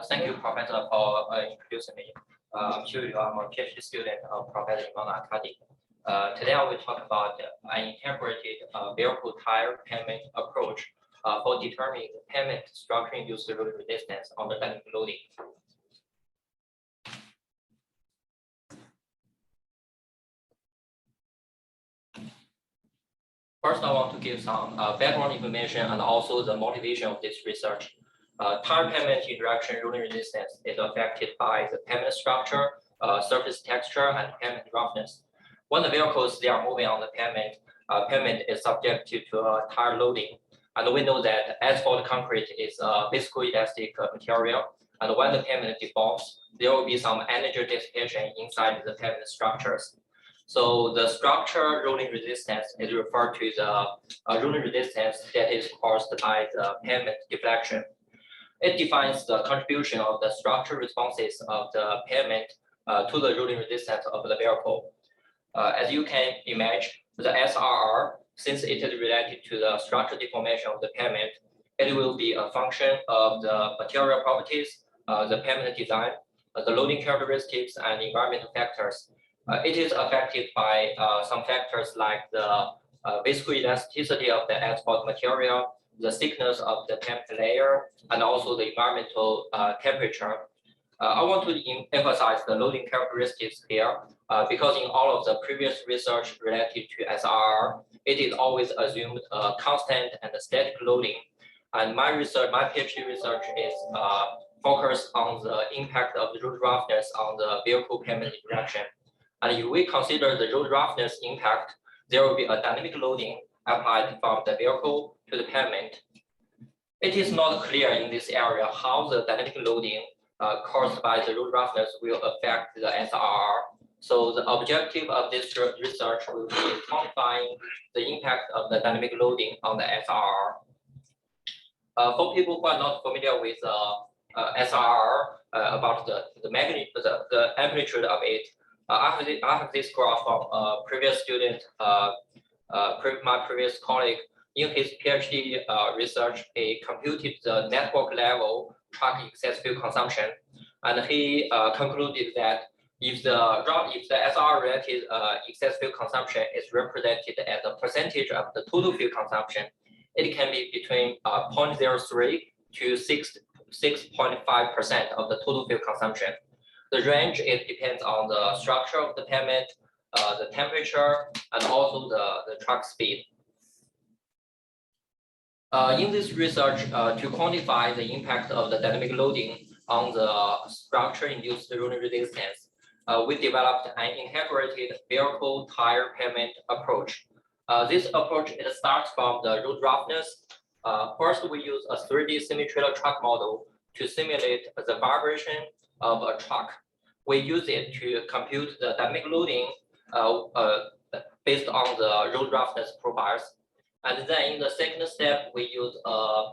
Thank you, Professor, for introducing me. I'm Xiuyu Liu. I'm a PhD student of Professor Urbana-Champaign. Today I will talk about an integrated vehicle tire pavement approach for determining the pavement structure-induced road resistance on the dynamic loading. First, I want to give some background information and also the motivation of this research. Tire pavement interaction rolling resistance is affected by the pavement structure, surface texture, and pavement roughness. When the vehicles they are moving on the pavement, pavement is subject to tire loading. And we know that asphalt concrete is a viscoelastic material. And when the pavement deforms, there will be some energy dissipation inside the pavement structures. So the structure rolling resistance is referred to the rolling resistance that is caused by the pavement deflection. It defines the contribution of the structure responses of the pavement to the rolling resistance of the vehicle. As you can imagine, the SRR, since it is related to the structural deformation of the pavement, it will be a function of the material properties, the pavement design, the loading characteristics, and environmental factors. It is affected by some factors like the viscoelasticity of the asphalt material, the thickness of the pavement layer, and also the environmental temperature. I want to emphasize the loading characteristics here because in all of the previous research related to SRR, it is always assumed a constant and a static loading. And my PhD research is focused on the impact of the road roughness on the vehicle pavement interaction. And if we consider the road roughness impact, there will be a dynamic loading applied from the vehicle to the pavement. It is not clear in this area how the dynamic loading caused by the road roughness will affect the SRR. So the objective of this research will be quantifying the impact of the dynamic loading on the SRR. For people who are not familiar with SRR, about the magnitude, the amplitude of it, I have this graph from a previous student, my previous colleague. In his PhD research, he computed the network level truck excess fuel consumption, and he concluded that if the SRR related excess fuel consumption is represented as a percentage of the total fuel consumption, it can be between 0.03 to 6.5% of the total fuel consumption. The range, it depends on the structure of the pavement, the temperature, and also the truck speed. In this research, to quantify the impact of the dynamic loading on the structure-induced rolling resistance, we developed an integrated vehicle tire pavement approach. This approach, it starts from the road roughness. First, we use a 3D semi-trailer truck model to simulate the vibration of a truck. We use it to compute the dynamic loading based on the road roughness profiles. And then in the second step, we use a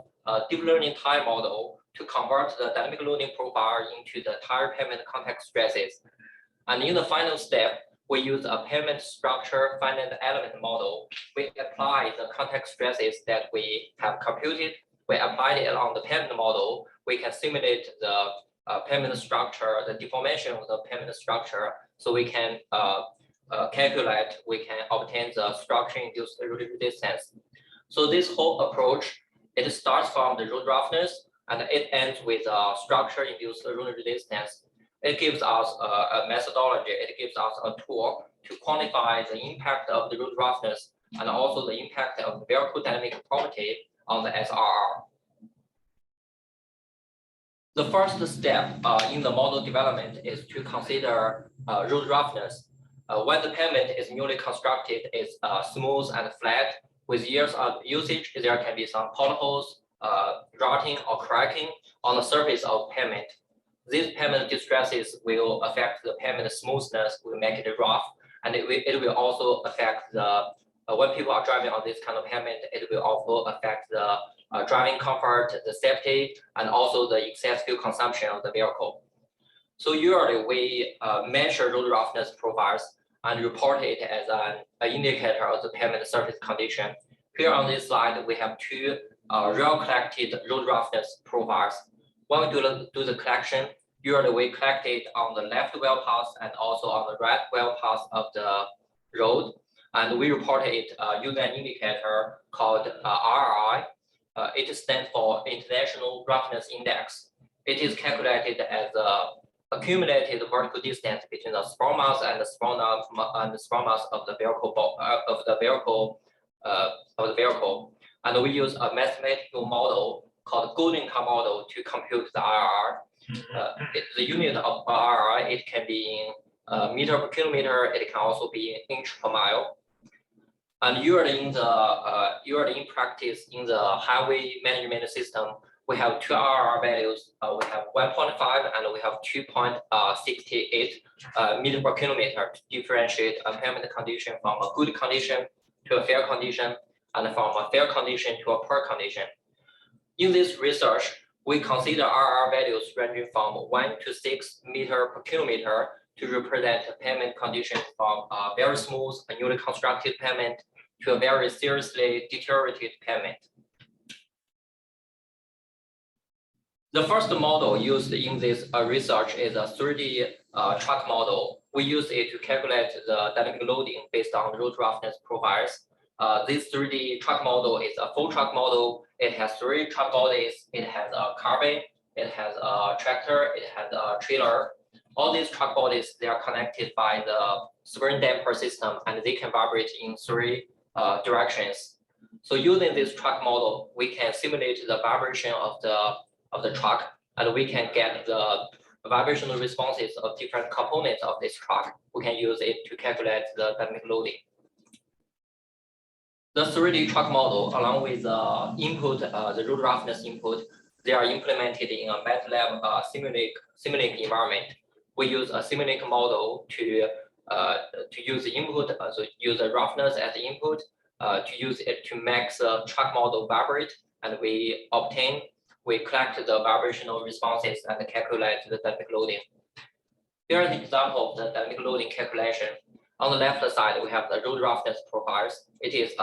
deep learning tire model to convert the dynamic loading profile into the tire pavement contact stresses. And in the final step, we use a pavement structure finite element model. We apply the contact stresses that we have computed. We applied it on the pavement model. We can simulate the pavement structure, the deformation of the pavement structure, so we can calculate, we can obtain the structure-induced road resistance. So this whole approach, it starts from the road roughness and it ends with structure-induced road resistance. It gives us a methodology, it gives us a tool to quantify the impact of the road roughness and also the impact of the vehicle dynamic property on the SRR. The first step in the model development is to consider road roughness. When the pavement is newly constructed, it's smooth and flat. With years of usage, there can be some potholes, rotting or cracking on the surface of pavement. These pavement distresses will affect the pavement smoothness, will make it rough, and it will also affect the, when people are driving on this kind of pavement, it will also affect the driving comfort, the safety, and also the excess fuel consumption of the vehicle. So usually we measure road roughness profiles and report it as an indicator of the pavement surface condition. Here on this slide, we have two real collected road roughness profiles. When we do the collection, usually we collect it on the left well path and also on the right well path of the road. And we report it using an indicator called RRI. It stands for International Roughness Index. It is calculated as the accumulated vertical distance between the spar mass and the spar mass of the vehicle. And we use a mathematical model called Qingqing Cao model to compute the RR. The unit of RR, it can be in meter per kilometer. It can also be in inch per mile. And usually in practice, in the highway management system, we have two RR values. We have 1.5 and we have 2.68 meter per kilometer to differentiate a pavement condition from a good condition to a fair condition, and from a fair condition to a poor condition. In this research, we consider RR values ranging from 1 to 6 meter per kilometer to represent a pavement condition from a very smooth and newly constructed pavement to a very seriously deteriorated pavement. The first model used in this research is a 3D truck model. We use it to calculate the dynamic loading based on road roughness profiles. This 3D truck model is a full truck model. It has 3 truck bodies. It has a carbon. It has a tractor. It has a trailer. All these truck bodies, they are connected by the spring damper system, and they can vibrate in 3 directions. So using this truck model, we can simulate the vibration of the truck, and we can get the vibrational responses of different components of this truck. We can use it to calculate the dynamic loading. The 3D truck model, along with the input, the road roughness input, they are implemented in a MATLAB Simulink environment. We use a Simulink model to use the input, so use the roughness as the input, to use it to make the truck model vibrate, and we collect the vibrational responses and calculate the dynamic loading. Here is an example of the dynamic loading calculation. On the left side, we have the road roughness profiles. It is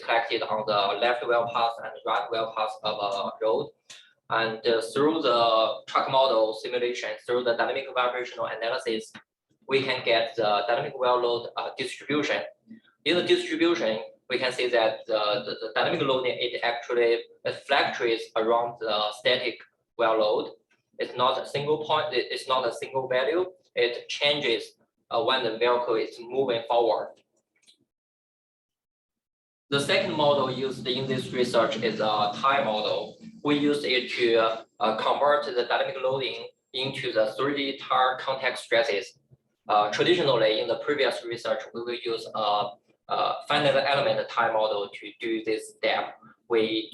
collected on the left well path and right well path of a road. And through the truck model simulation, through the dynamic vibrational analysis, we can get the dynamic well load distribution. In the distribution, we can see that the dynamic loading, it actually fluctuates around the static well load. It's not a single point, it's not a single value. It changes when the vehicle is moving forward. The second model used in this research is a tire model. We used it to convert the dynamic loading into the 3D tire contact stresses. Traditionally, in the previous research, we will use a finite element tire model to do this step. We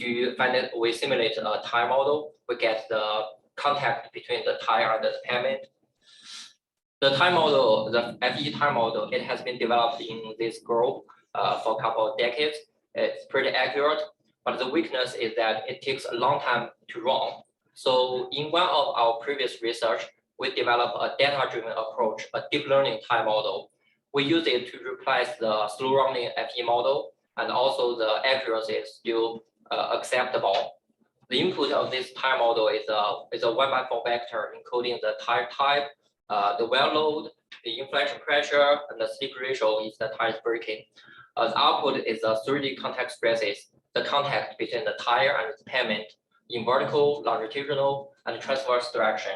simulate a tire model. We get the contact between the tire and the pavement. The tire model, the FE tire model, it has been developed in this group for a couple of decades. It's pretty accurate, but the weakness is that it takes a long time to run. So in one of our previous research, we developed a data-driven approach, a deep learning tire model. We use it to replace the slow-running FE model, and also the accuracy is still acceptable. The input of this tire model is a 1x4 vector encoding the tire type, the well load, the inflection pressure, and the slip ratio is the tire braking. The output is the 3D contact stresses, the contact between the tire and the pavement in vertical, longitudinal, and transverse direction.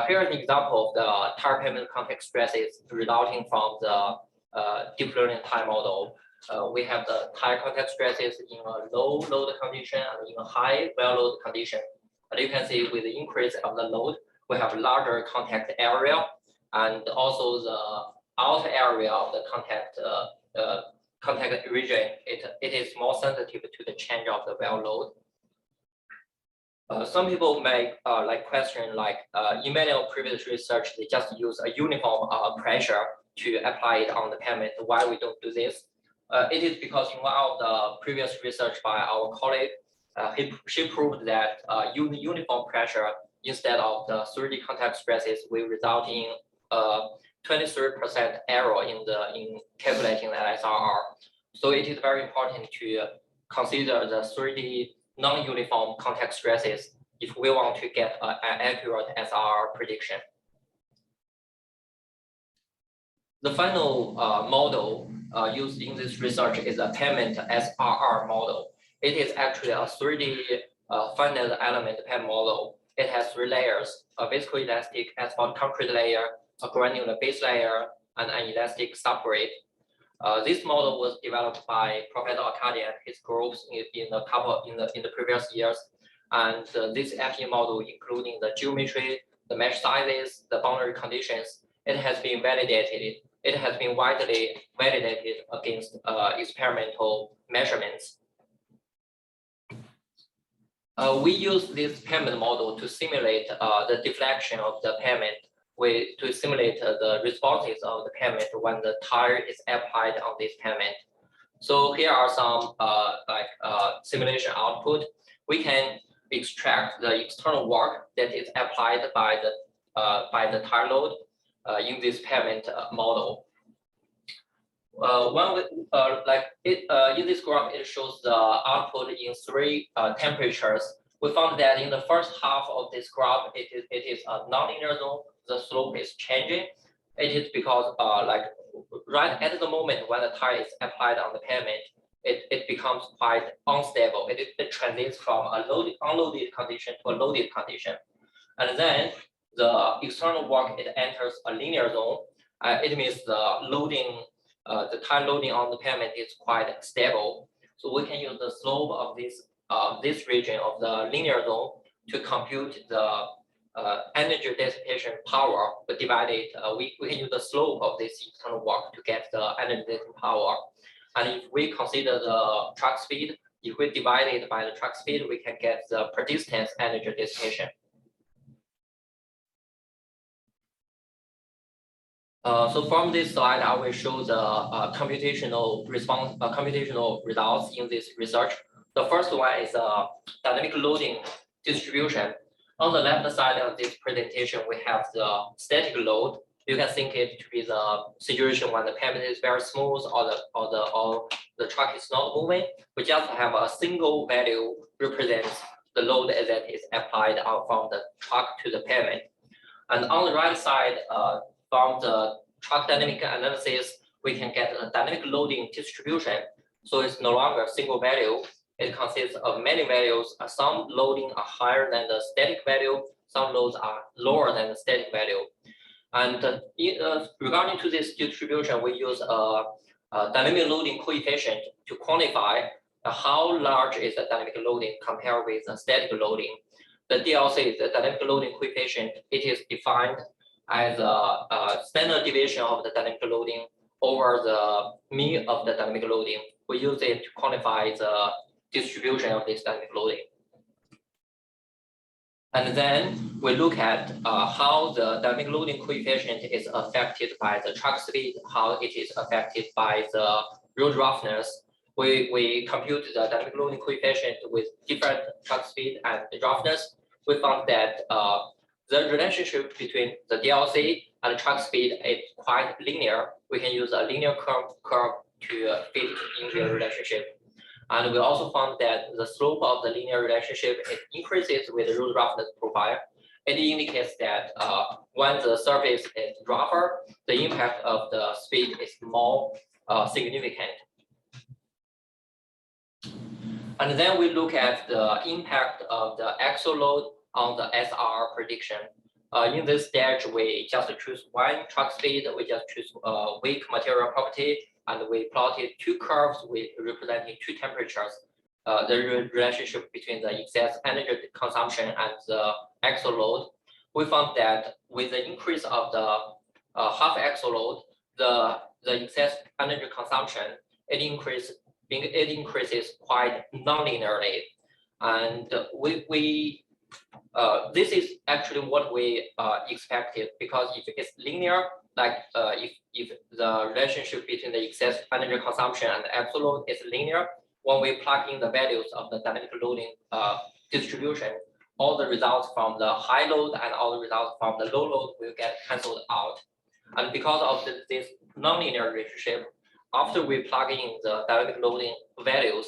Here is an example of the tire-pavement contact stresses resulting from the deep learning tire model. We have the tire contact stresses in a low load condition and in a high well load condition. And you can see with the increase of the load, we have larger contact area, and also the outer area of the contact region, it is more sensitive to the change of the well load. Some people may question in many of previous research, they just use a uniform pressure to apply it on the pavement. Why we don't do this? It is because in one of the previous research by our colleague, she proved that using uniform pressure instead of the 3D contact stresses will result in 23% error in calculating the SRR. So it is very important to consider the 3D non-uniform contact stresses if we want to get an accurate SRR prediction. The final model used in this research is a Pavement SRR model. It is actually a 3D finite element PEM model. It has 3 layers: a viscoelastic asphalt concrete layer, a granular base layer, and an elastic subgrade. This model was developed by Professor Arcadia and his groups in the previous years. And this FE model, including the geometry, the mesh sizes, the boundary conditions, it has been validated. It has been widely validated against experimental measurements. We use this pavement model to simulate the deflection of the pavement, to simulate the responses of the pavement when the tire is applied on this pavement. So here are some simulation output. We can extract the external work that is applied by the tire load in this pavement model. In this graph, it shows the output in 3 temperatures. We found that in the first half of this graph, it is a nonlinear zone. The slope is changing. It is because right at the moment when the tire is applied on the pavement, it becomes quite unstable. It transits from a unloaded condition to a loaded condition. And then the external work, it enters a linear zone. It means the tire loading on the pavement is quite stable. So we can use the slope of this region of the linear zone to compute the energy dissipation power, but divided, we can use the slope of this external work to get the energy dissipation power. And if we consider the track speed, if we divide it by the track speed, we can get the per distance energy dissipation. So from this slide, I will show the computational results in this research. The first one is dynamic loading distribution. On the left side of this presentation, we have the static load. You can think it to be the situation when the pavement is very smooth or the truck is not moving. We just have a single value represents the load that is applied from the truck to the pavement. And on the right side, from the truck dynamic analysis, we can get a dynamic loading distribution. So it's no longer a single value. It consists of many values. Some loading are higher than the static value. Some loads are lower than the static value. And regarding to this distribution, we use a dynamic loading coefficient to quantify how large is the dynamic loading compared with the static loading. The DLC, the dynamic loading coefficient, it is defined as a standard deviation of the dynamic loading over the mean of the dynamic loading. We use it to quantify the distribution of this dynamic loading. And then we look at how the dynamic loading coefficient is affected by the truck speed, how it is affected by the road roughness. We compute the dynamic loading coefficient with different truck speed and roughness. We found that the relationship between the DLC and the truck speed is quite linear. We can use a linear curve to fit in the relationship. And we also found that the slope of the linear relationship increases with the road roughness profile. It indicates that when the surface is rougher, the impact of the speed is more significant. And then we look at the impact of the axle load on the SRR prediction. In this stage, we just choose one truck speed. We just choose weak material property, and we plotted 2 curves with representing 2 temperatures. The relationship between the excess energy consumption and the axle load. We found that with the increase of the half axle load, the excess energy consumption it increases quite non-linearly, and this is actually what we expected, because if it's linear, like if the relationship between the excess energy consumption and the axle load is linear, when we plug in the values of the dynamic loading distribution, all the results from the high load and all the results from the low load will get cancelled out. And because of this nonlinear relationship, after we plug in the dynamic loading values,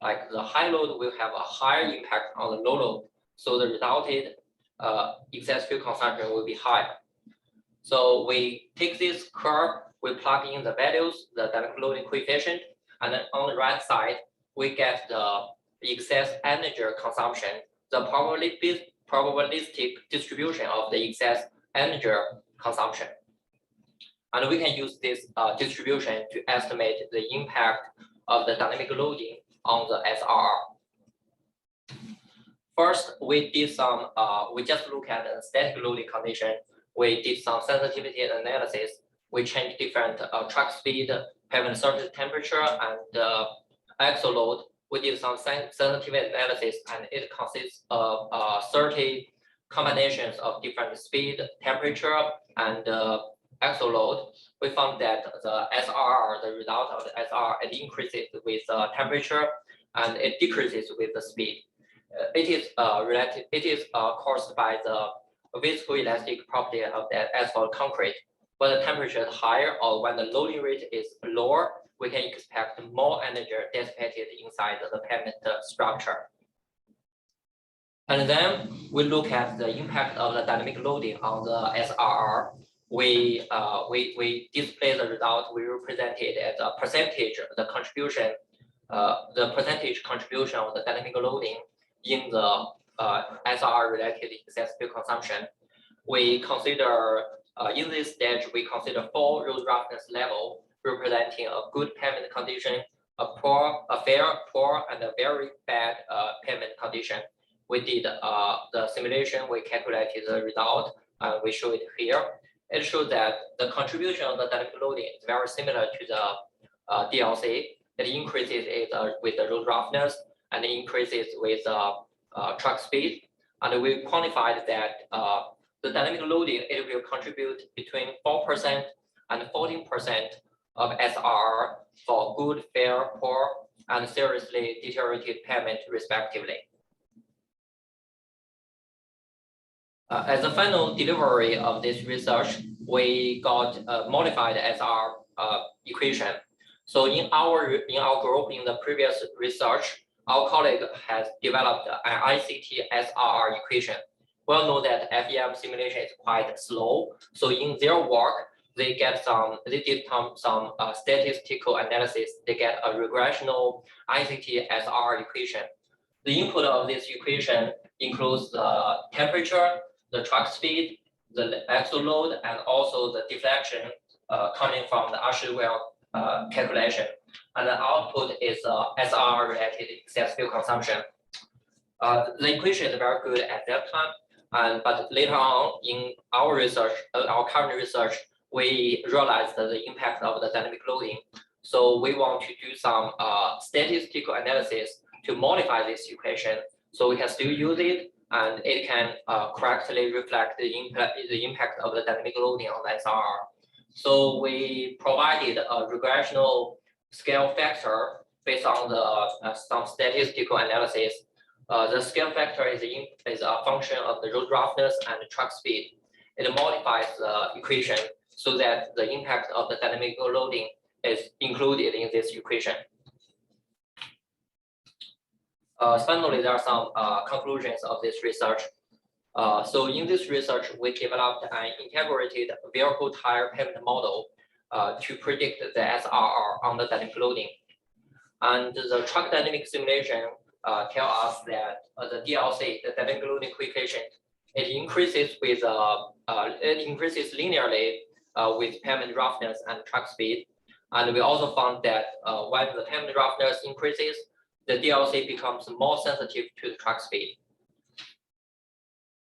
like the high load will have a higher impact on the low load, so the resulted excess fuel consumption will be higher. So we take this curve, we plug in the values, the dynamic loading coefficient, and then on the right side, we get the excess energy consumption, the probabilistic distribution of the excess energy consumption. And we can use this distribution to estimate the impact of the dynamic loading on the SRR. First, we did some, we just look at the static loading condition. We did some sensitivity analysis. We changed different truck speed, pavement surface temperature, and axle load. We did some sensitivity analysis, and it consists of 30 combinations of different speed, temperature, and axle load. We found that the SRR, the result of the SRR, it increases with temperature, and it decreases with the speed. It is related. It is caused by the viscoelastic property of the asphalt concrete. When the temperature is higher or when the loading rate is lower, we can expect more energy dissipated inside the pavement structure. And then we look at the impact of the dynamic loading on the SRR. We display the result. We represent it as a percentage, the percentage contribution of the dynamic loading in the SRR related excess fuel consumption. We consider in this stage, we consider 4 road roughness level representing a good pavement condition, a fair, poor, and a very bad pavement condition. We did the simulation, we calculated the result, and we show it here. It shows that the contribution of the dynamic loading is very similar to the DLC. It increases with the road roughness and increases with truck speed. And we quantified that the dynamic loading, it will contribute between 4% and 14% of SRR for good, fair, poor, and seriously deteriorated pavement, respectively. As a final delivery of this research, we got a modified SRR equation. So in our group, in the previous research, our colleague has developed an ICT SRR equation. We all know that FEM simulation is quite slow. So in their work, they did some statistical analysis. They get a regressional ICT SRR equation. The input of this equation includes the temperature, the truck speed, the axle load, and also the deflection coming from the Usher well calculation. And the output is SRR related excess fuel consumption. The equation is very good at that time, but later on in our research, our current research, we realized the impact of the dynamic loading. So we want to do some statistical analysis to modify this equation so we can still use it and it can correctly reflect the impact of the dynamic loading on the SRR. So we provided a regressional scale factor based on the some statistical analysis. The scale factor is a function of the road roughness and the truck speed. It modifies the equation so that the impact of the dynamic loading is included in this equation. Finally, there are some conclusions of this research. So in this research, we developed an integrated vehicle tire pavement model to predict the SRR on the dynamic loading. And the truck dynamic simulation tell us that the DLC, the dynamic loading coefficient, it increases linearly with pavement roughness and truck speed. And we also found that when the pavement roughness increases, the DLC becomes more sensitive to the truck speed.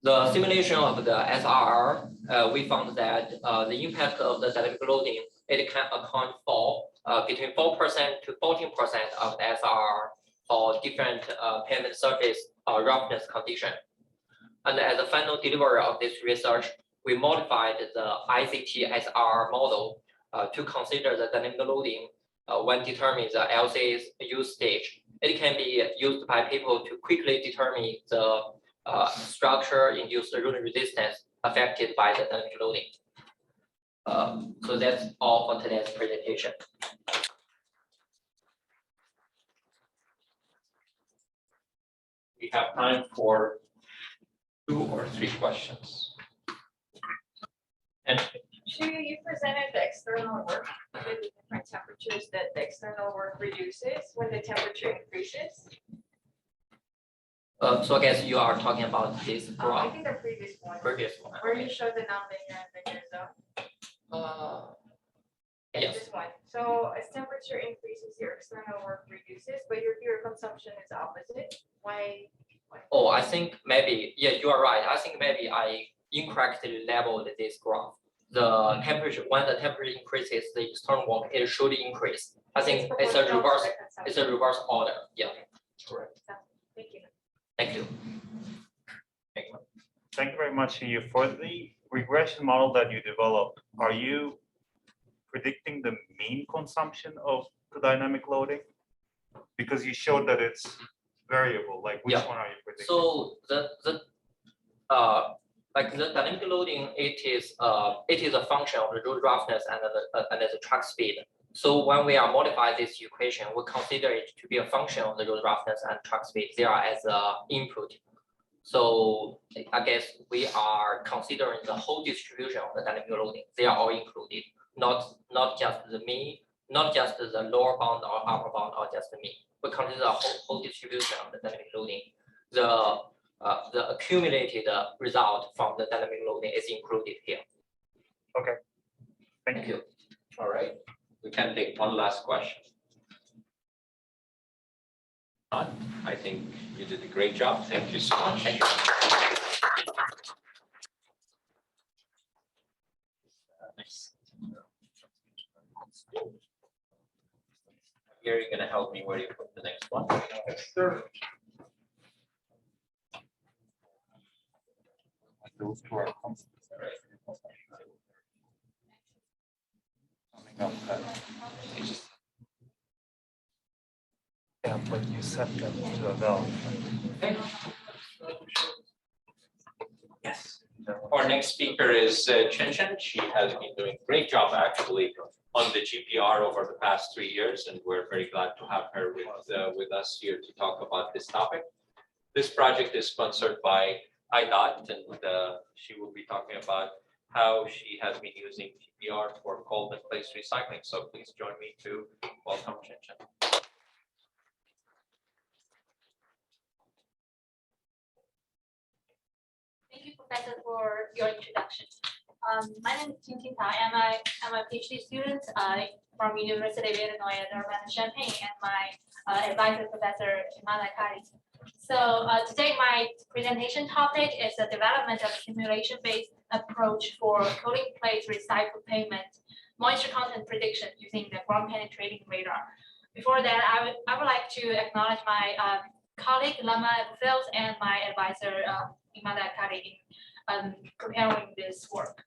The simulation of the SRR, we found that the impact of the dynamic loading, it can account for between 4% to 14% of the SRR for different pavement surface roughness condition. And as a final delivery of this research, we modified the ICT SRR model to consider the dynamic loading when determining the LC's use stage. It can be used by people to quickly determine the structure-induced rolling resistance affected by the dynamic loading. So that's all for today's presentation. we have time for 2 or 3 questions. And Xiuyu, you presented the external work with the different temperatures that the external work reduces when the temperature increases. So I guess you are talking about this I graph, think the previous one, previous one. where you showed the nonlinear and linear zone. Yes. This one. So as temperature increases, your external work reduces, but your fuel consumption is opposite. Why? Oh, I think maybe, yeah, you are right. I think maybe I incorrectly labeled this graph. The temperature, when the temperature increases, the external work, it should increase. I think it's a reverse, order. Yeah. correct. Thank you. Thank you. Thank you very much, Xiuyu. For the regression model that you developed, are you predicting the mean consumption of the dynamic loading? Because you showed that it's variable, like which one are you predicting? So like the dynamic loading, it is a function of the road roughness and the truck speed. So when we are modify this equation, we consider it to be a function of the road roughness and truck speed. They are as input. So I guess we are considering the whole distribution of the dynamic loading. They are all included, not just the mean, not just the lower bound or upper bound or just the mean. We consider the whole distribution of the dynamic loading. The accumulated result from the dynamic loading is included here. Okay. Thank you. All right. We can take one last question. I think you did a great job. Thank you so much. Thank you. Nice. Here, you're going to help me where you put the next one. Sure. Those two are constant. Yeah, but you set them to a value. Okay. Yes. Our next speaker is Qingqing. She has been doing a great job actually on the GPR over the past 3 years, and we're very glad to have her with us here to talk about this topic. This project is sponsored by IDOT, and she will be talking about how she has been using GPR for cold and place recycling. So please join me to welcome Qingqing. Thank you, Professor, for your introduction. My name is Qingqing Cao, and I'm a PhD student from University of Illinois Urbana-Champaign, and my advisor, Professor Kari. So today, my presentation topic is the development of simulation-based approach for coating plate recycled pavement moisture content prediction using the ground penetrating radar. Before that, I would like to acknowledge my colleague Lama Fels and my advisor Kari in preparing this work.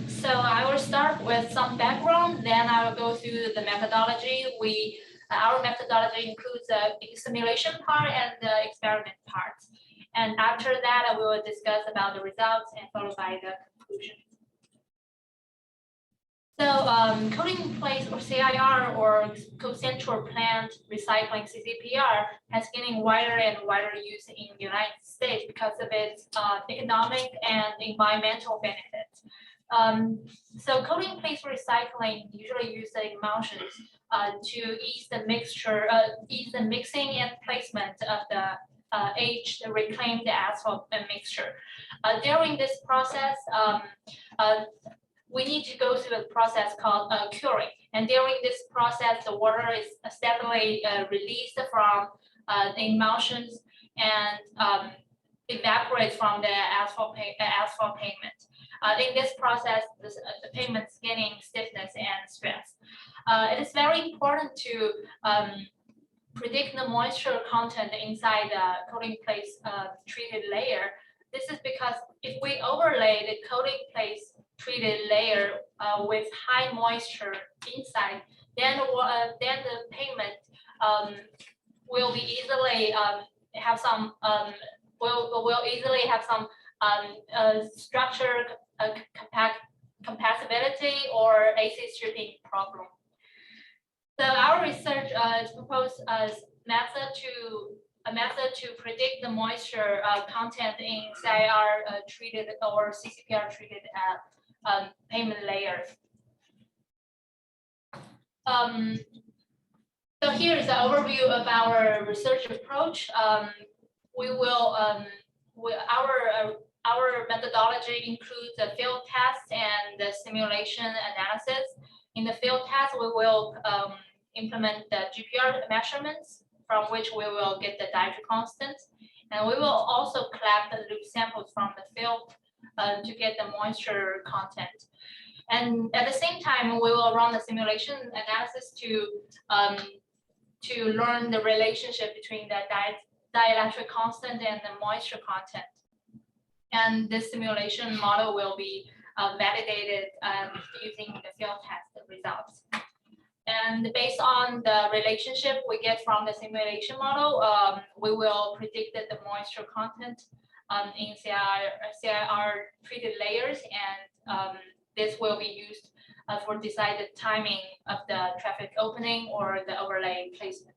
So I will start with some background, then I will go through the methodology. Our methodology includes the simulation part and the experiment part. And after that, we will discuss about the results and followed by the conclusion. So coating plate or CIR or co-central plant recycling CCPR has getting wider and wider use in the United States because of its economic and environmental benefits. So coating plate recycling usually use the emulsions to ease the mixing and placement of the aged reclaimed asphalt mixture. During this process, we need to go through a process called curing. And during this process, the water is steadily released from the emulsions and evaporates from the asphalt pavement. In this process, the pavement is gaining stiffness and stress. It is very important to predict the moisture content inside the coating plate treated layer. This is because if we overlay the coating plate treated layer with high moisture inside, then the pavement will be easily have some will easily have some structure compatibility or AC stripping problem. So our research is proposed as a method to predict the moisture content in SRR treated or CCPR treated pavement layers. So here is the overview of our research approach. We will our methodology includes the field test and the simulation analysis. In the field test, we will implement the GPR measurements, from which we will get the dielectric constant, and we will also collect the loop samples from the field to get the moisture content. And at the same time, we will run the simulation analysis to learn the relationship between the dielectric constant and the moisture content. And this simulation model will be validated using the field test results. And based on the relationship we get from the simulation model, we will predict the moisture content in SRR treated layers, and this will be used for decided timing of the traffic opening or the overlay placement.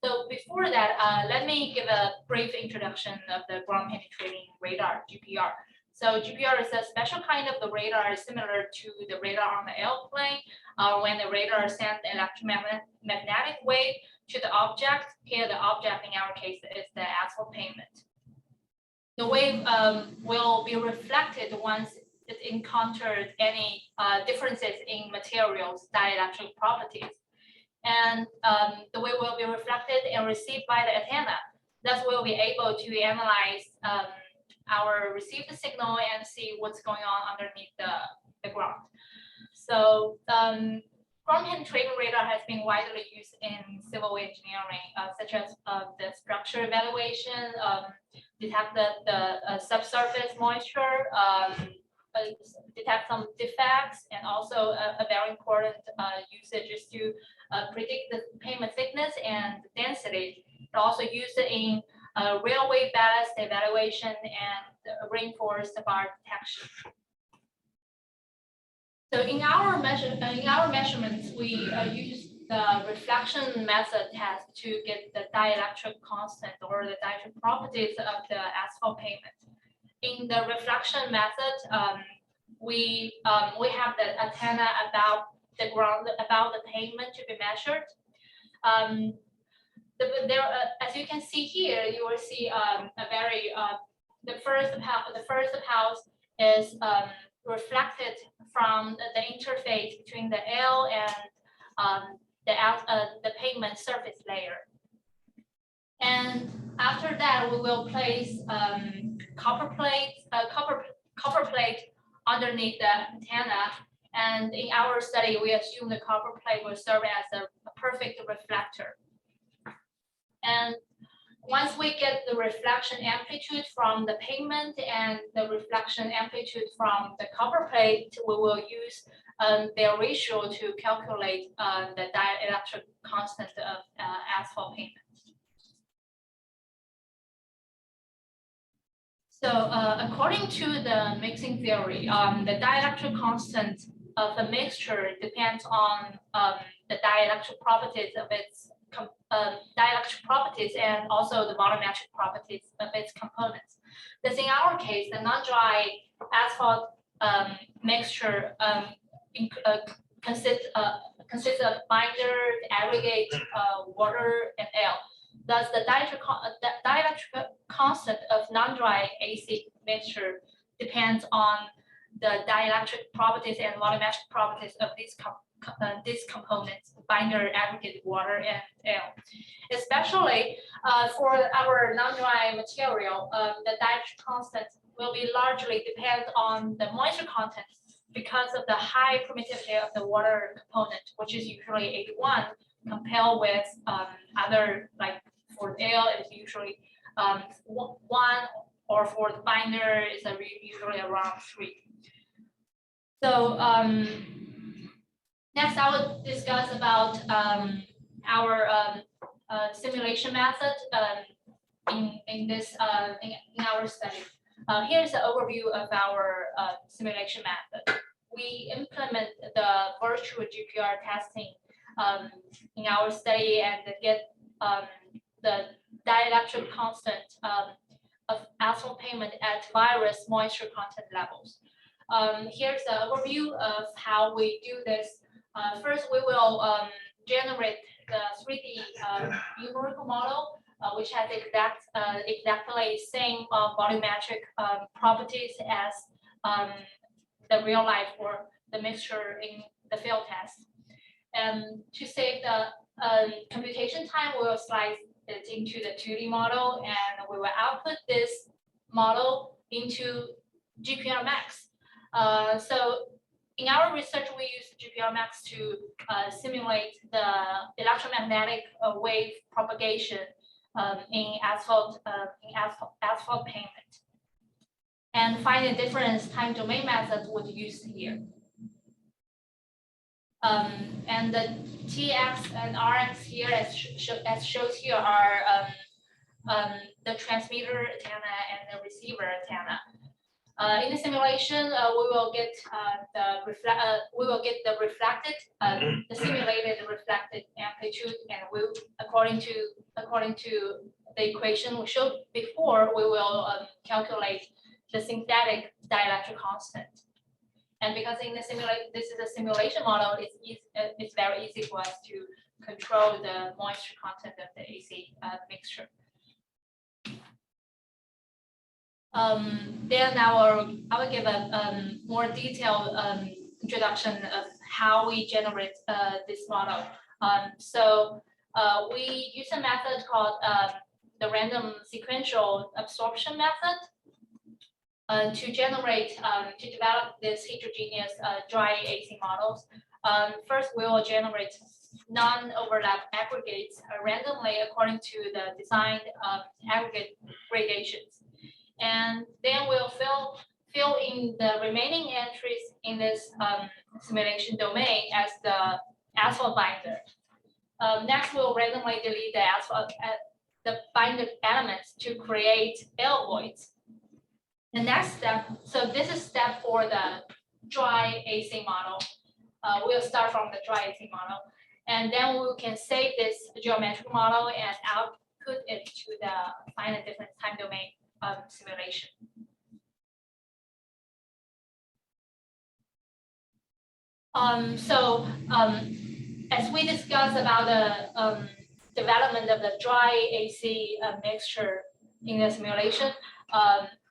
So before that, let me give a brief introduction of the ground penetrating radar, GPR. So GPR is a special kind of the radar similar to the radar on the airplane. When the radar sends electromagnetic wave to the object, here the object in our case is the asphalt pavement. The wave will be reflected once it encounters any differences in materials' dielectric properties. And the wave will be reflected and received by the antenna. Thus, we'll be able to analyze our received signal and see what's going on underneath the ground. So ground penetrating radar has been widely used in civil engineering, such as the structure evaluation, detect the subsurface moisture, detect some defects, and also a very important usage is to predict the pavement thickness and density. It also used in railway ballast evaluation and reinforced bar detection. So in our measurements, we use the reflection method test to get the dielectric constant or the dielectric properties of the asphalt pavement. In the reflection method, we have the antenna about the ground, about the pavement to be measured. As you can see here, you will see a very the first house is reflected from the interface between the L and the pavement surface layer. And after that, we will place copper plate underneath the antenna. And in our study, we assume the copper plate will serve as a perfect reflector. And once we get the reflection amplitude from the pavement and the reflection amplitude from the copper plate, we will use their ratio to calculate the dielectric constant of asphalt pavement. So according to the mixing theory, the dielectric constant of the mixture depends on the dielectric properties of its dielectric properties and also the volumetric properties of its components. Thus, in our case, the non-dry asphalt mixture consists of binder, aggregate, water, and air. Thus, the dielectric constant of non-dry AC mixture depends on the dielectric properties and volumetric properties of these components, binder, aggregate, water, and air. Especially for our non-dry material, the dielectric constant will be largely depend on the moisture content because of the high permittivity of the water component, which is usually 81, compared with other, like for air, it's usually 1, or for the binder, it's usually around 3. So next, I will discuss about our simulation method in our study. Here's the overview of our simulation method. We implement the virtual GPR testing in our study and get the dielectric constant of asphalt pavement at various moisture content levels. Here's the overview of how we do this. First, we will generate the 3D numerical model, which has exactly same volumetric properties as the real life or the mixture in the field test. And to save the computation time, we will slice it into the 2D model, and we will output this model into GPR Max. So in our research, we use GPR Max to simulate the electromagnetic wave propagation in asphalt pavement, and find the difference time domain methods would use here. And the TX and RX here, as shows here, are the transmitter antenna and the receiver antenna. In the simulation, we will get the reflected, the simulated reflected amplitude, and we, according to the equation we showed before, we will calculate the synthetic dielectric constant. And because in the this is a simulation model, it's very easy for us to control the moisture content of the AC mixture. Then I will give a more detailed introduction of how we generate this model. So we use a method called the random sequential absorption method to generate, to develop this heterogeneous dry AC models. First, we will generate non-overlap aggregates randomly according to the designed aggregate gradations. And then we'll fill in the remaining entries in this simulation domain as the asphalt binder. Next, we'll randomly delete the asphalt the binder elements to create L voids. The next step, so this is step for the dry AC model. We'll start from the dry AC model, and then we can save this geometric model and output it to the finite difference time domain simulation. As we discussed about the development of the dry AC mixture in the simulation,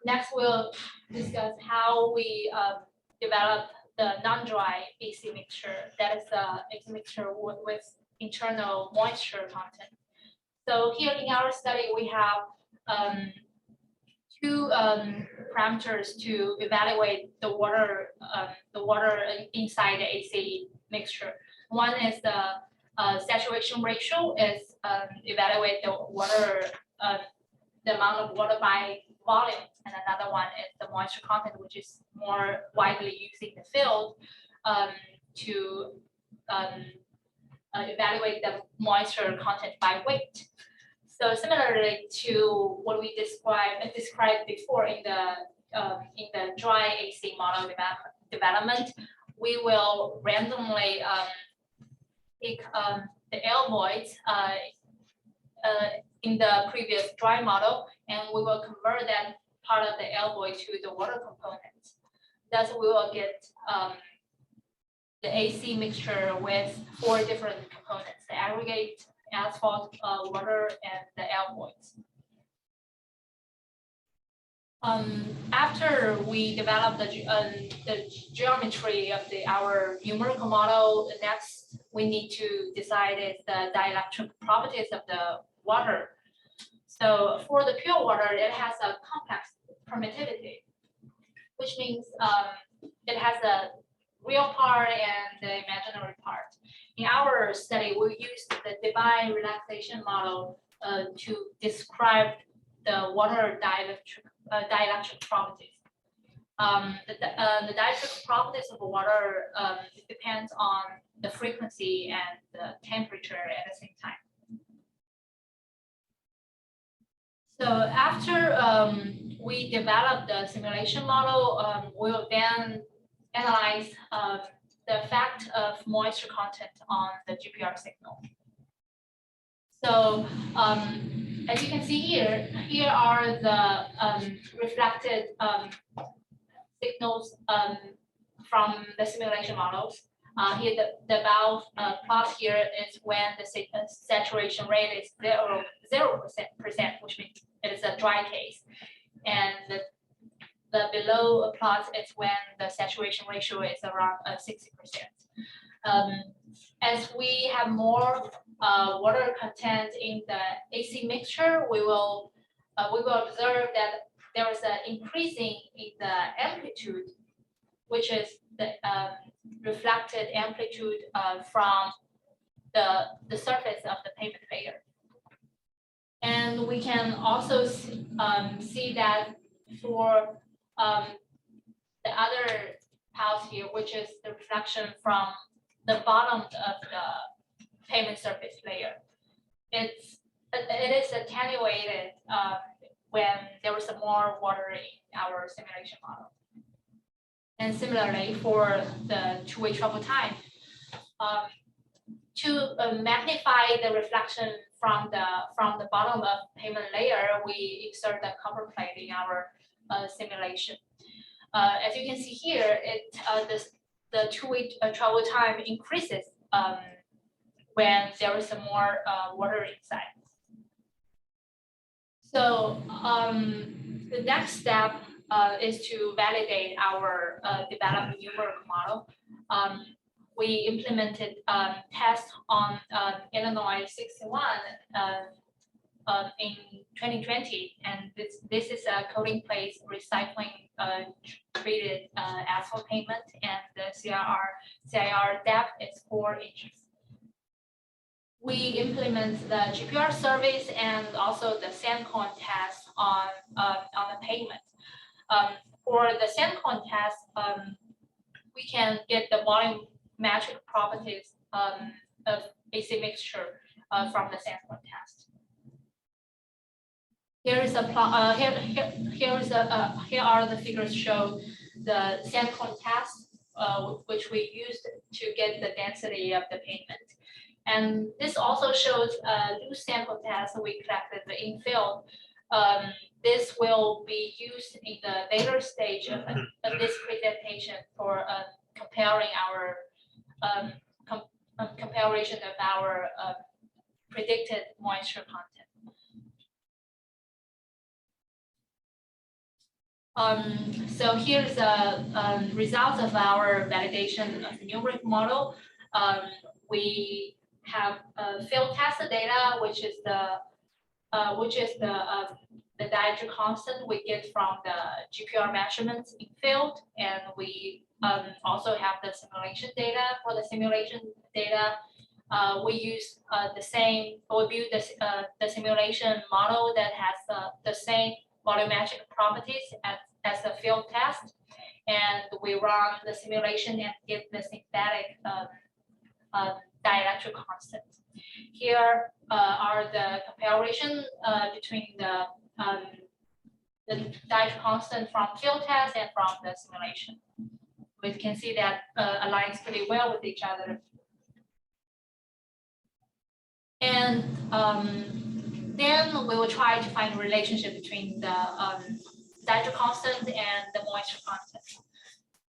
next we'll discuss how we develop the non-dry AC mixture, that is the AC mixture with internal moisture content. So here in our study, we have two parameters to evaluate the water inside the AC mixture. One is the saturation ratio, is evaluate the water, the amount of water by volume, and another one is the moisture content, which is more widely used in the field to evaluate the moisture content by weight. So similarly to what we described before in the dry AC model development, we will randomly pick the L voids in the previous dry model, and we will convert that part of the L void to the water component. Thus, we will get the AC mixture with 4 different components: the aggregate, asphalt, water, and the L voids. After we develop the geometry of our numerical model, next we need to decide is the dielectric properties of the water. So for the pure water, it has a complex permittivity, which means it has a real part and the imaginary part. In our study, we used the Debye relaxation model to describe the water dielectric properties. The dielectric properties of water depends on the frequency and the temperature at the same time. So after we develop the simulation model, we will then analyze the effect of moisture content on the GPR signal. So as you can see here, here are the reflected signals from the simulation models. Here the valve plot here is when the saturation rate is 0%, which means it is a dry case. And the below plot is when the saturation ratio is around 60%. As we have more water content in the AC mixture, we will observe that there is an increasing in the amplitude, which is the reflected amplitude from the surface of the pavement layer. And we can also see that for the other house here, which is the reflection from the bottom of the pavement surface layer. It is attenuated when there was more water in our simulation model. And similarly for the two-way travel time, to magnify the reflection from the bottom of pavement layer, we insert the copper plate in our simulation. As you can see here, the two-way travel time increases when there is more water inside. So the next step is to validate our developed numerical model. We implemented tests on Illinois 61 in 2020, and this is a coating place recycling treated asphalt pavement, and the CIR depth is 4 inches. We implement the GPR surveys and also the sand cone test on the pavement. For the sand cone test, we can get the volumetric properties of AC mixture from the sand cone test. Here is a plot. Here are the figures show the sand cone test, which we used to get the density of the pavement. And this also shows a loose sample test we collected in field. This will be used in the later stage of this presentation for comparing our comparison of our predicted moisture content. So here's the results of our validation of the numeric model. We have field test data, which is the dielectric constant we get from the GPR measurements in field, and we also have the simulation data. For the simulation data, we use we build the simulation model that has the same volumetric properties as the field test, and we run the simulation and get the synthetic dielectric constant. Here are the comparison between the dielectric constant from field test and from the simulation. We can see that aligns pretty well with each other. And then we will try to find a relationship between the dielectric constant and the moisture content.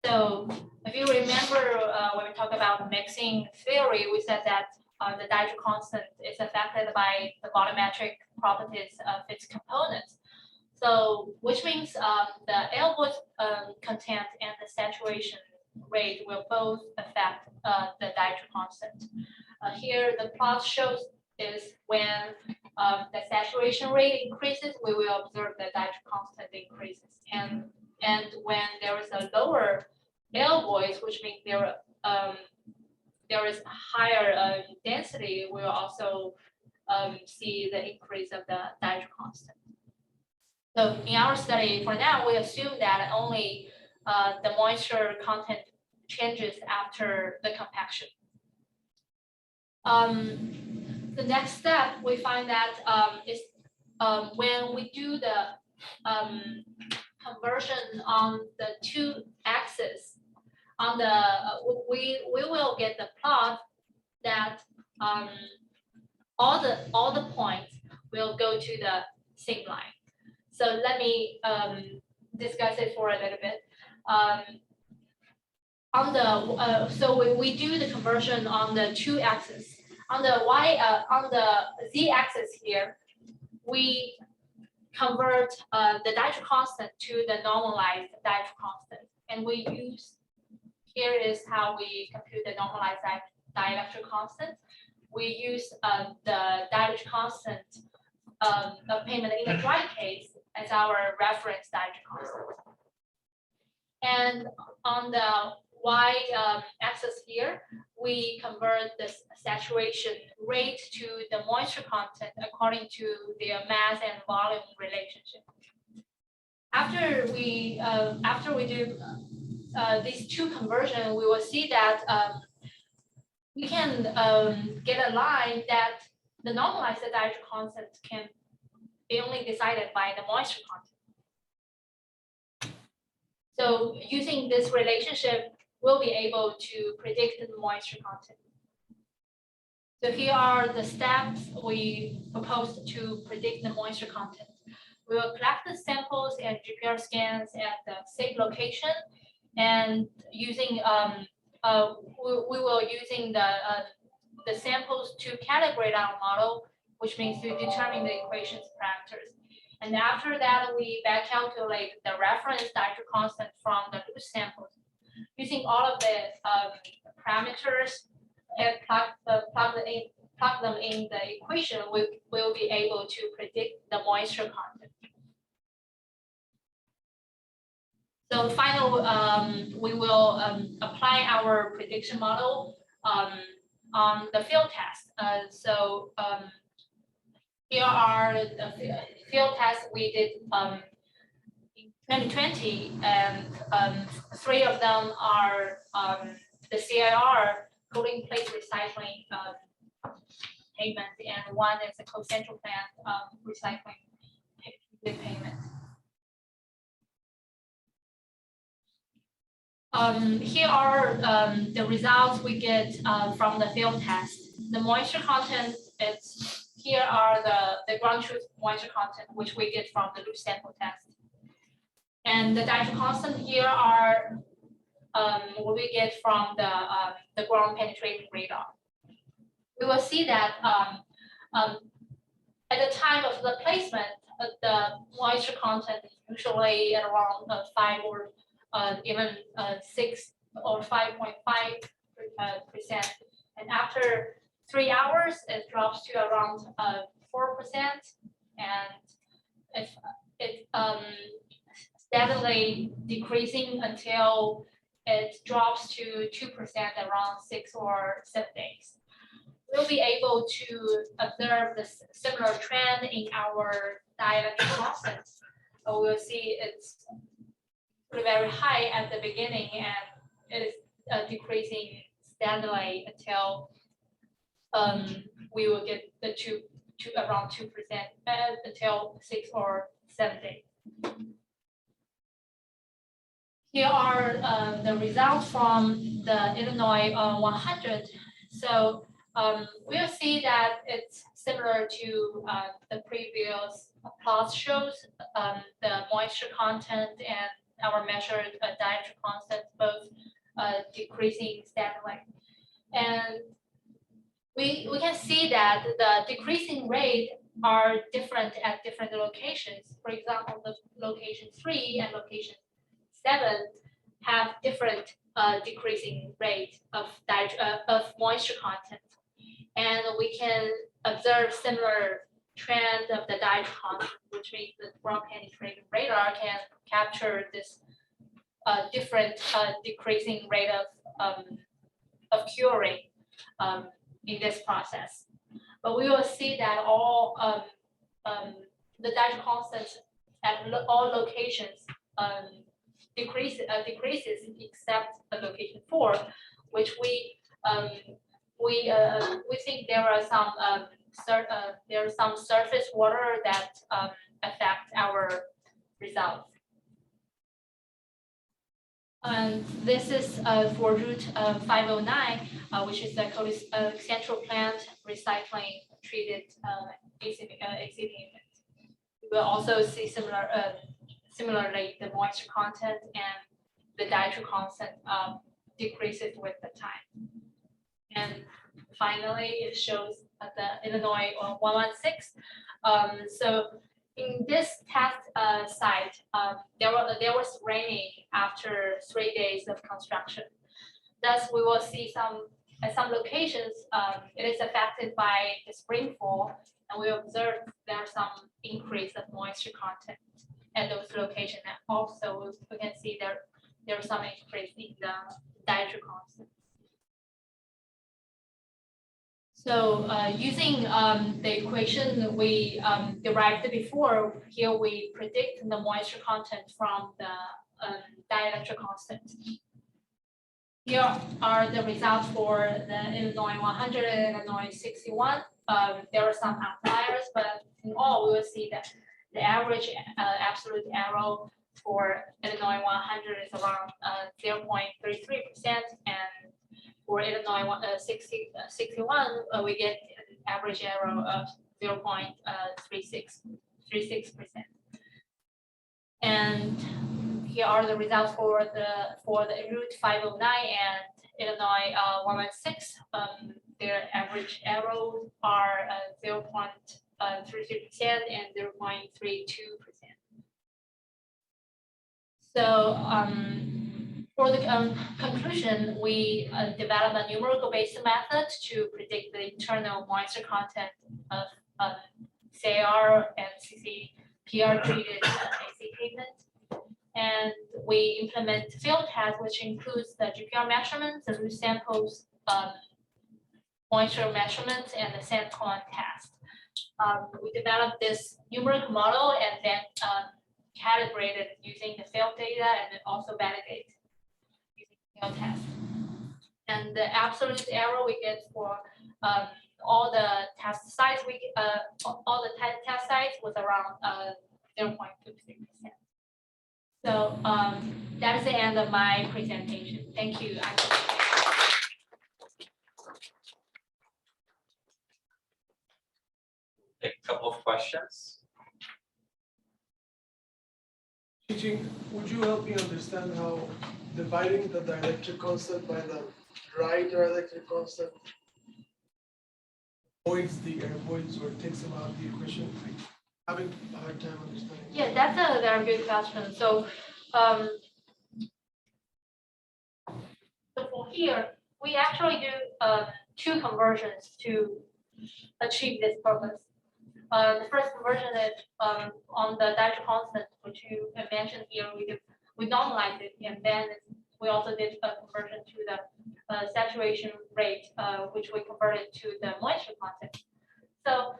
So if you remember when we talked about mixing theory, we said that the dielectric constant is affected by the volumetric properties of its components. So which means the air voice content and the saturation rate will both affect the dielectric constant. Here the plot shows is when the saturation rate increases, we will observe the dielectric constant increases. And when there is a lower air voice, which means there is higher density, we will also see the increase of the dielectric constant. So in our study, for now, we assume that only the moisture content changes after the compaction. The next step, we find that is when we do the conversion on the two axes, on the we will get the plot that all the points will go to the same line. So let me discuss it for a little bit. On the so we do the conversion on the two axes. On the on the z-axis here, we convert the dielectric constant to the normalized dielectric constant, and we use here is how we compute the normalized dielectric constant. We use the dielectric constant of pavement in the dry case as our reference dielectric constant. And on the y-axis here, we convert the saturation rate to the moisture content according to their mass and volume relationship. After we do these two conversions, we will see that we can get a line that the normalized dielectric constant can be only decided by the moisture content. So using this relationship, we'll be able to predict the moisture content. So here are the steps we propose to predict the moisture content. We will collect the samples and GPR scans at the safe location, and using we will using the samples to calibrate our model, which means to determine the equations parameters. And after that, we back calculate the reference dielectric constant from the loose samples. Using all of the parameters and plug them in the equation, we will be able to predict the moisture content. So final, we will apply our prediction model on the field test. Here are the field tests we did in 2020, and 3 of them are the CIR, cooling plate recycling pavement, and 1 is the co-central plant recycling pavement. Here are the results we get from the field test. The moisture content, here are the ground truth moisture content, which we get from the loose sample test. And the dielectric constant here are what we get from the ground penetrating radar. We will see that at the time of the placement, the moisture content is usually at around 5 or even 6 or 5.5%. And after 3 hours, it drops to around 4%, and it steadily decreasing until it drops to 2% around 6 or 7 days. We'll be able to observe the similar trend in our dielectric constant. We'll see it's very high at the beginning, and it is decreasing steadily until we will get the around 2% until 6 or 7 days. Here are the results from the Illinois 100. So we'll see that it's similar to the previous plots shows the moisture content and our measured dielectric constant both decreasing steadily. And we can see that the decreasing rate are different at different locations. For example, the location 3 and location 7 have different decreasing rate of moisture content. And we can observe similar trend of the dielectric constant, which means the ground penetrating radar can capture this different decreasing rate of curing in this process. But we will see that all the dielectric constants at all locations decreases except at location 4, which we think there are some surface water that affect our results. And this is for route 509, which is the central plant recycling treated excipient. We will also see similarly the moisture content and the dielectric constant decreases with the time. And finally, it shows the Illinois 116. So in this test site, there was raining after 3 days of construction. Thus, we will see at some locations, it is affected by the springfall, and we observe there's some increase of moisture content at those locations. And also, we can see there's some increase in the dielectric constant. So using the equation we derived before, here we predict the moisture content from the dielectric constant. Here are the results for the Illinois 100 and Illinois 61. There are some outliers, but in all, we will see that the average absolute error for Illinois 100 is around 0.33%, and for Illinois 61, we get an average error of 0.36%. And here are the results for the route 509 and Illinois 116. Their average errors are 0.33% and 0.32%. So for the conclusion, we developed a numerical-based method to predict the internal moisture content of CAR and GPR treated Pavement. And we implement field tests, which includes the GPR measurements, the root samples, moisture measurements, and the sand cone test. We developed this numerical model and then calibrated using the field data and then also validate using field test. And the absolute error we get for all the test sites, all the test sites was around 0.26%. So that is the end of my presentation. Thank you. A couple of questions. Qingqing, would you help me understand how dividing the dielectric constant by the dry dielectric constant avoids the air voids or takes them out of the equation? I'm having a hard time understanding. Yeah, that's a very good question. So, so for here, we actually do 2 conversions to achieve this purpose. The first conversion is on the dielectric constant, which you mentioned here. We normalize it, and then we also did a conversion to the saturation rate, which we converted to the moisture content. So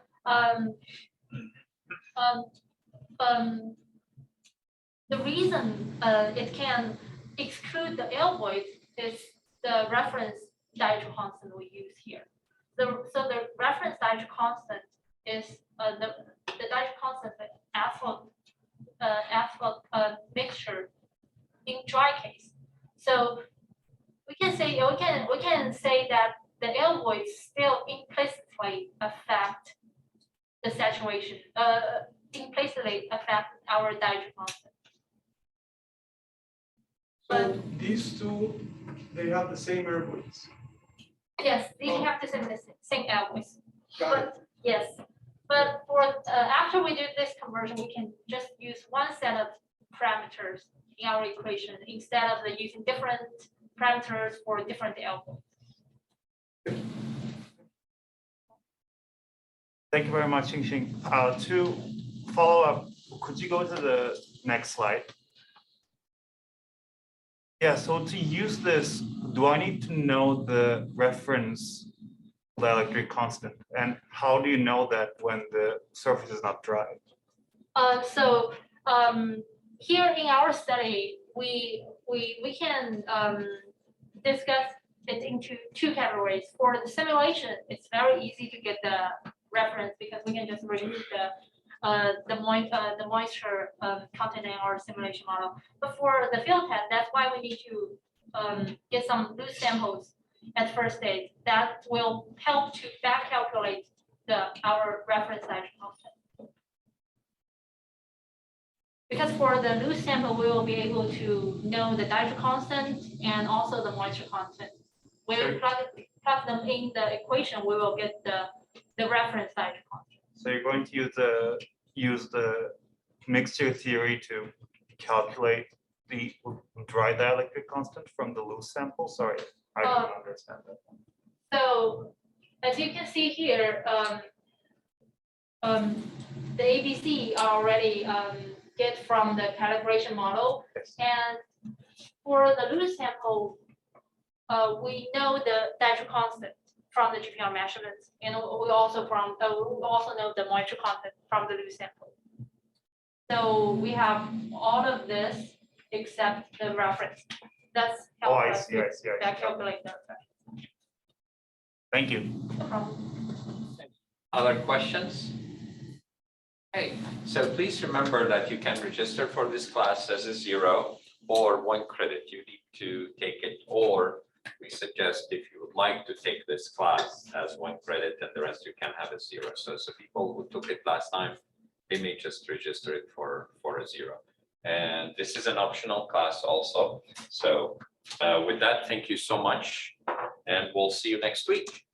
the reason it can exclude the air voids is the reference dielectric constant we use here. So the reference dielectric constant is the dielectric constant of asphalt mixture in dry case. So we can say that the air voids still implicitly affect the saturation, implicitly affect our dielectric constant. So these two, they have the same air voids. Yes, they have the same air voids. Got it. Yes, but for after we do this conversion, we can just use one set of parameters in our equation instead of using different parameters for different air voids. Thank you very much, Qingqing. To follow up, could you go to the next slide? Yeah, so to use this, do I need to know the reference dielectric constant? And how do you know that when the surface is not dry? Here in our study, we can discuss it into two categories. For the simulation, it's very easy to get the reference because we can just remove the moisture content in our simulation model. But for the field test, that's why we need to get some loose samples at first stage. That will help to back calculate our reference nitrogen constant. Because for the loose sample, we will be able to know the nitrogen constant and also the moisture content. We will plug them in the equation, we will get the reference nitrogen content. So you're going to use the mixture theory to calculate the dry dielectric constant from the loose sample? Sorry, I don't understand that. So as you can see here, the ABC are already get from the calibration model. Yes. And for the loose sample, we know the nitrogen constant from the GPR measurements, and we also know the moisture content from the loose sample. So we have all of this except the reference. That's how I see. calculate that. Thank you. No problem. Other questions? Okay, so please remember that you can register for this class as a 0 or 1 credit. You need to take it, or we suggest if you would like to take this class as 1 credit and the rest you can have a 0. So people who took it last time, they may just register it for a 0. And this is an optional class also. So with that, thank you so much, and we'll see you next week.